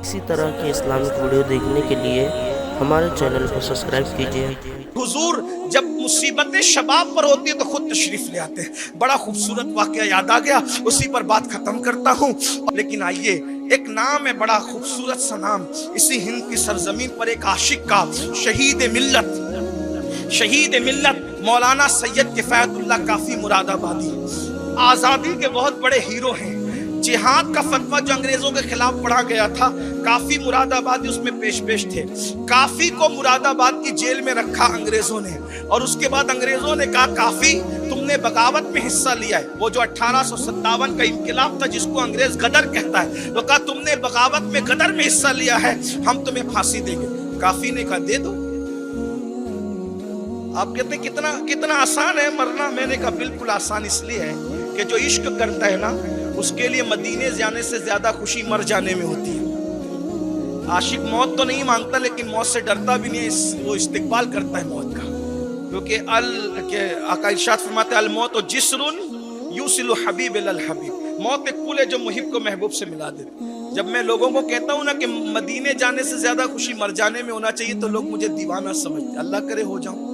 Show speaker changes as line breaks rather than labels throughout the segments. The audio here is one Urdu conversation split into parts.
اسی طرح کے اسلامک ویڈیو دیکھنے کے لیے ہمارے چینل کو سبسکرائب کیجیے۔
حضور جب مصیبتیں شباب پر ہوتی ہیں تو خود تشریف لے آتے ہیں۔ بڑا خوبصورت واقعہ یاد آ گیا، اسی پر بات ختم کرتا ہوں۔ لیکن آئیے، ایک نام ہے بڑا خوبصورت سا نام، اسی ہند کی سرزمین پر ایک عاشق کا، شہید ملت مولانا سید کفایت اللہ کافی مراد آبادی، آزادی کے بہت بڑے ہیرو ہیں۔ جہاد کا فتویٰ جو انگریزوں کے خلاف پڑھا گیا تھا، کافی مراد آبادی اس میں پیش تھے۔ کافی کو مراد آباد کی جیل میں رکھا انگریزوں نے، اور اس کے بعد انگریزوں نے کہا کافی تم نے بغاوت میں حصہ لیا ہے، وہ جو 1857 کا انقلاب تھا جس کو انگریز غدر کہتا ہے، وہ کہا تم نے بغاوت میں غدر میں حصہ لیا ہے، ہم تمہیں پھانسی دیں گے۔ کافی نے کہا دے دو۔ آپ کہتے ہیں کتنا آسان ہے مرنا؟ میں نے کہا بالکل آسان اس لیے ہے کہ جو عشق کرتا ہے نا، اس کے لیے مدینے جانے سے زیادہ خوشی مر جانے میں ہوتی ہے۔ عاشق موت تو نہیں مانگتا لیکن موت سے ڈرتا بھی نہیں ہے، وہ استقبال کرتا ہے موت کا، کیونکہ آقا ارشاد فرماتے ہیں الموت و جسر یوصل حبیب الحبیب، موت ایک پل ہے جو محب کو محبوب سے ملا دیتی۔ جب میں لوگوں کو کہتا ہوں نا کہ مدینے جانے سے زیادہ خوشی مر جانے میں ہونا چاہیے تو لوگ مجھے دیوانہ سمجھتے، اللہ کرے ہو جاؤں۔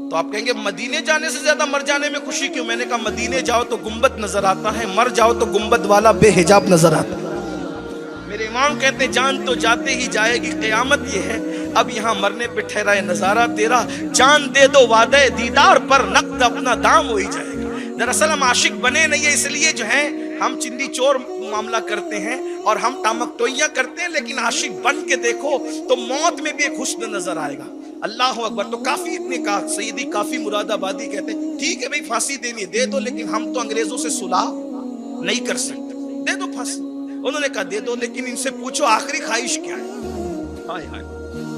تو آپ کہیں گے مدینے جانے سے زیادہ مر جانے میں خوشی کیوں؟ میں نے کہا مدینے جاؤ تو گنبد نظر آتا ہے، مر جاؤ تو گنبد والا بے حجاب نظر آتا ہے۔ میرے امام کہتے ہیں جان تو جاتے ہی جائے گی، قیامت یہ ہے اب یہاں مرنے پہ ٹھہرا ہے نظارہ تیرا، جان دے دو وعدہ دیدار پر، نقد اپنا دام ہو ہی جائے گا۔ دراصل ہم عاشق بنے نہیں ہیں، اس لیے جو ہے ہم چندی چور معاملہ کرتے ہیں اور ہم ٹامک ٹوئیاں کرتے ہیں، لیکن عاشق بن کے دیکھو تو موت میں بھی ایک حسن نظر آئے گا۔ اللہ اکبر۔ تو کافی نے کہا، سیدی کافی مراد آبادی کہتے ہیں ٹھیک ہے بھائی پھانسی دینی دے دو، لیکن ہم تو انگریزوں سے صلح نہیں کر سکتے، دے دو پھانسی۔ انہوں نے کہا دے دو، لیکن ان سے پوچھو آخری خواہش کیا ہے۔ ہائے ہائے،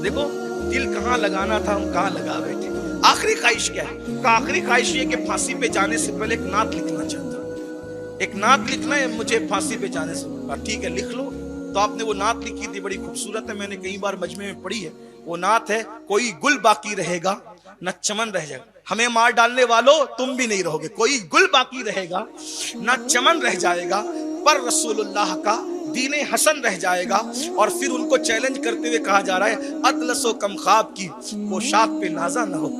دیکھو دل کہاں لگانا تھا ہم کہاں لگا بیٹھے۔ آخری خواہش کیا ہے؟ کہا آخری خواہش یہ کہ پھانسی پہ جانے سے پہلے ایک نعت لکھنا چاہتا ہوں، ایک نعت لکھنا ہے مجھے پھانسی پہ جانے سے۔ ٹھیک ہے لکھ لو۔ تو آپ نے وہ نعت لکھی تھی، بڑی خوبصورت ہے، میں نے کئی بار مجمع میں پڑھی ہے۔ وہ نعت ہے کوئی گل باقی رہے گا نہ چمن رہ جائے گا، ہمیں مار ڈالنے والوں تم بھی نہیں رہو گے، کوئی گل باقی رہے گا نہ چمن رہ جائے گا، پر رسول اللہ کا دین حسن رہ جائے گا۔ اور پھر ان کو چیلنج کرتے ہوئے کہا جا رہا ہے اطلس و کم خواب کی پوشاک پہ نازا نہ ہو،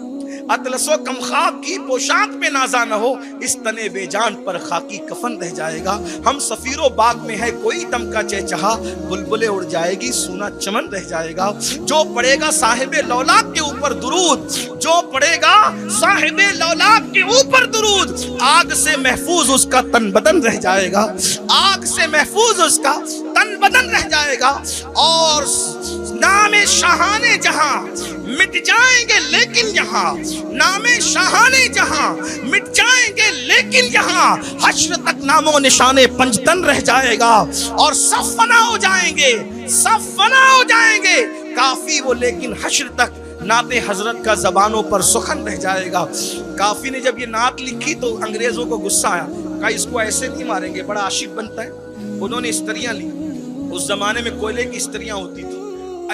اطلس و کم خواب کی پوشاک پہ نازا نہ ہو، اس تنے بے جان پر خاکی کفن رہ جائے گا۔ ہم سفیر و باغ میں ہے کوئی دم کا چہچہا، بلبلیں اڑ جائے گی سونا چمن رہ جائے گا۔ جو پڑے گا صاحب لولاک کے اوپر درود، جو پڑے گا صاحب لولاک کے اوپر درود، آگ سے محفوظ اس کا تن بدن رہ جائے گا، آگ سے محفوظ اس کا تن بدن رہ جائے گا۔ اور نام شاہان جہاں مٹ جائیں گے لیکن یہاں، نام شاہان جہاں مٹ جائیں گے لیکن یہاں، حشر تک نام و نشان پنجتن رہ جائے گا، اور سب فنا ہو جائیں گے، سب فنا ہو جائیں گے، کافی وہ لیکن حشر تک نعت حضرت کا زبانوں پر سخن رہ جائے گا۔ کافی نے جب یہ نعت لکھی تو انگریزوں کو غصہ آیا، کہا اس کو ایسے نہیں ماریں گے، بڑا عاشق بنتا ہے۔ انہوں نے استریاں لی، اس زمانے میں کوئلے کی استریاں ہوتی تھی،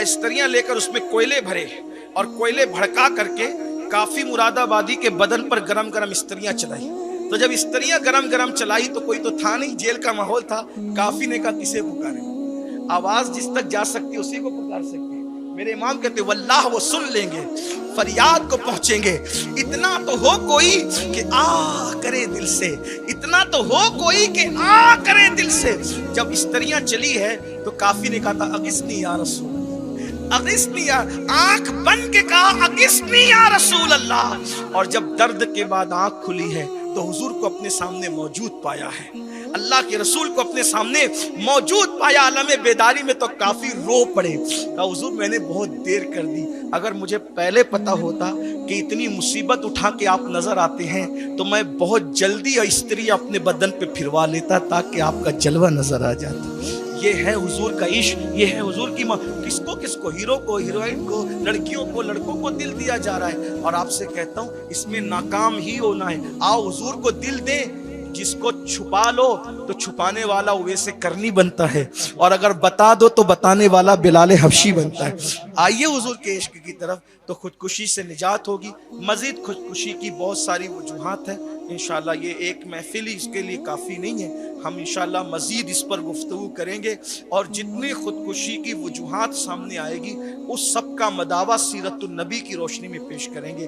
استریاں لے کر اس میں کوئلے بھرے اور کوئلے بھڑکا کر کے کافی مراد آبادی کے بدن پر گرم گرم استریاں چلائی۔ تو جب استریاں گرم گرم چلائی تو کوئی تو تھا نہیں، جیل کا ماحول تھا، کافی نے کہا کسے پکاریں، آواز جس تک جا سکتی اسی کو پکار سکتے۔ میرے امام کہتے واللہ وہ سن لیں گے، فریاد کو پہنچیں گے، اتنا تو ہو کوئی کہ آ کرے دل سے، اتنا تو ہو کوئی کہ آ کرے دل سے۔ جب استریاں چلی ہے تو کافی نے کہا تھا اغثنی یا رسول، اغثنی یا، آنکھ بن کے کہا اغثنی یا رسول اللہ۔ اور جب درد کے بعد آنکھ کھلی ہے تو حضور کو اپنے سامنے موجود پایا ہے، اللہ کے رسول کو اپنے سامنے موجود پایا۔ عالم بیداری میں تو کافی رو پڑے، کہا حضور میں نے بہت دیر کر دی، اگر مجھے پہلے پتا ہوتا کہ اتنی مصیبت اٹھا کے آپ نظر آتے ہیں تو میں بہت جلدی استری اپنے بدن پہ پھروا لیتا تاکہ آپ کا جلوہ نظر آ جاتا۔ یہ ہے حضور کا عشق، یہ ہے حضور کی کس کو ہیرو کو، ہیروئن کو، لڑکیوں کو، لڑکوں کو دل دیا جا رہا ہے۔ اور آپ سے کہتا ہوں اس میں ناکام ہی ہونا ہے، آؤ حضور کو دل دیں، جس کو چھپا لو تو چھپانے والا ویسے کرنی بنتا ہے، اور اگر بتا دو تو بتانے والا بلال حبشی بنتا ہے۔ آئیے حضور کے عشق کی طرف، تو خودکشی سے نجات ہوگی۔ مزید خودکشی کی بہت ساری وجوہات ہیں، انشاءاللہ یہ ایک محفل ہی اس کے لیے کافی نہیں ہے، ہم انشاءاللہ مزید اس پر گفتگو کریں گے، اور جتنی خودکشی کی وجوہات سامنے آئے گی اس سب کا مداوع سیرت النبی کی روشنی میں پیش کریں گے۔